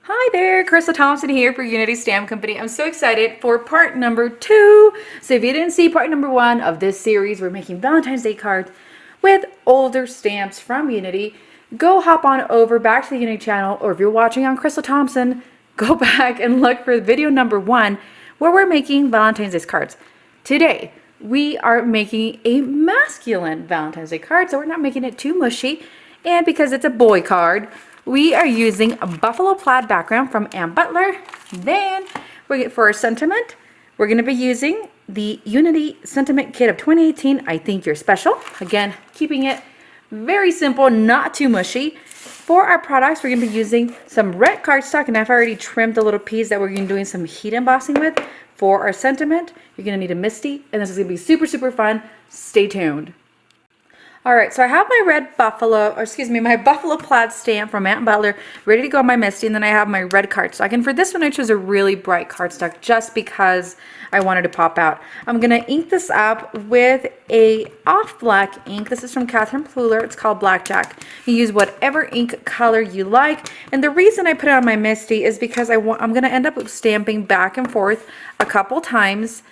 Hi there, Crystal Thompson here for Unity Stamp Company. I'm so excited for part number 2. So if you didn't see part number 1 of this series, we're making Valentine's Day cards with older stamps from Unity. Go hop on over back to the Unity channel, or if you're watching on Crystal Thompson, go back and look for video number 1 where we're making Valentine's Day cards. Today, we are making a masculine Valentine's Day card, so we're not making it too mushy. And because it's a boy card, we are using a buffalo plaid background from Ann Butler. Then, for our sentiment, we're going to be using the Unity Sentiment Kit of 2018, I Think You're Special. Again, keeping it very simple, not too mushy. For our products, we're going to be using some red cardstock, and I've already trimmed the little piece that we're going to be doing some heat embossing with. For our sentiment, you're going to need a Misty, and this is going to be super, super fun. Stay tuned. Alright, so I have my my buffalo plaid stamp from Ann Butler ready to go on my Misty, and then I have my red cardstock. And for this one, I chose a really bright cardstock just because I wanted to pop out. I'm going to ink this up with a off black ink. This is from Catherine Pluler. It's called Blackjack. You use whatever ink color you like. And the reason I put it on my Misty is because I'm going to end up stamping back and forth a couple times.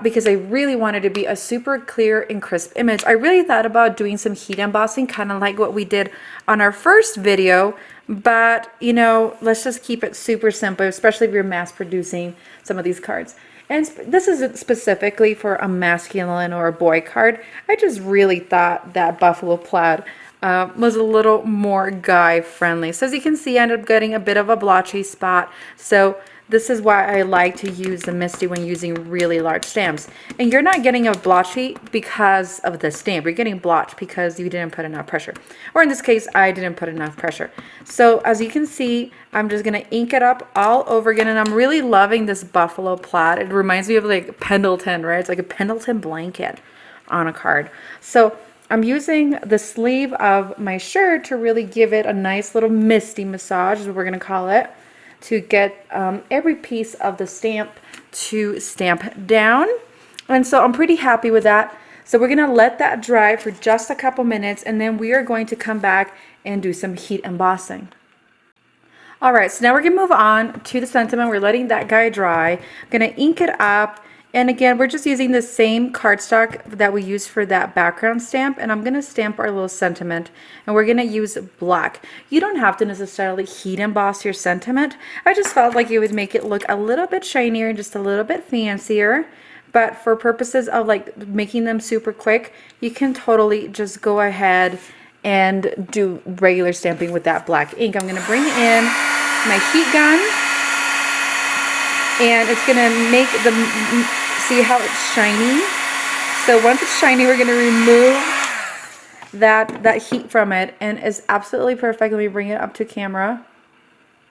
Because I really wanted to be a super clear and crisp image. I really thought about doing some heat embossing, kind of like what we did on our first video, but you know, let's just keep it super simple, especially if you're mass producing some of these cards. And this isn't specifically for a masculine or a boy card. I just really thought that buffalo plaid was a little more guy friendly. So as you can see, I ended up getting a bit of a blotchy spot. So this is why I like to use the Misty when using really large stamps. And you're not getting a blotchy because of the stamp. You're getting blotched because you didn't put enough pressure. Or in this case, I didn't put enough pressure. So as you can see, I'm just going to ink it up all over again. And I'm really loving this buffalo plaid. It reminds me of like Pendleton, right? It's like a Pendleton blanket on a card. So I'm using the sleeve of my shirt to really give it a nice little Misty massage, is what we're going to call it, to get every piece of the stamp to stamp down. And so I'm pretty happy with that. So we're going to let that dry for just a couple minutes, and then we are going to come back and do some heat embossing. All right, so now we're going to move on to the sentiment. We're letting that guy dry. I'm going to ink it up. And again, we're just using the same cardstock that we used for that background stamp. And I'm going to stamp our little sentiment. And we're going to use black. You don't have to necessarily heat emboss your sentiment. I just felt like it would make it look a little bit shinier and just a little bit fancier. But for purposes of like making them super quick, you can totally just go ahead and do regular stamping with that black ink. I'm going to bring in my heat gun. And it's going to make see how it's shiny. So once it's shiny, we're going to remove that heat from it, and it's absolutely perfect. Let me bring it up to camera.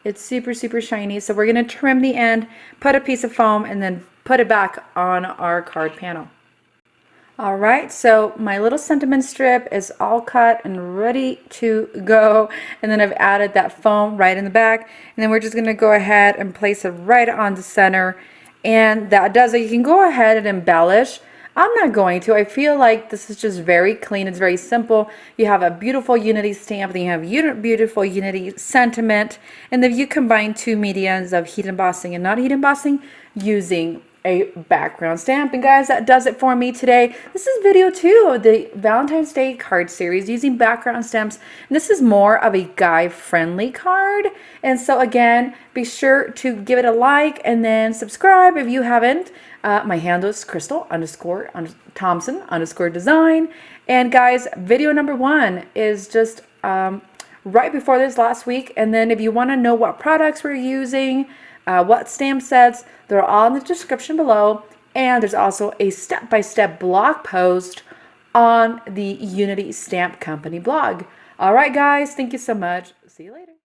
It's super, super shiny. So we're going to trim the end, put a piece of foam, and then put it back on our card panel. All right, so my little sentiment strip is all cut and ready to go. And then I've added that foam right in the back. And then we're just gonna go ahead and place it right on the center. And that does it. You can go ahead and embellish. I'm not going to. I feel like this is just very clean. It's very simple. You have a beautiful Unity stamp, then you have beautiful Unity sentiment. And then you combine two mediums of heat embossing and not heat embossing using a background stamp. And guys, that does it for me today. This is video 2 of the Valentine's Day card series using background stamps. And this is more of a guy friendly card. And so again, be sure to give it a like and then subscribe if you haven't. My handle is Crystal_Thompson_design. And guys, video number 1 is just right before this last week. And then if you want to know what products we're using, what stamp sets, they're all in the description below. And there's also a step-by-step blog post on the Unity Stamp Company blog. All right, guys, thank you so much. See you later.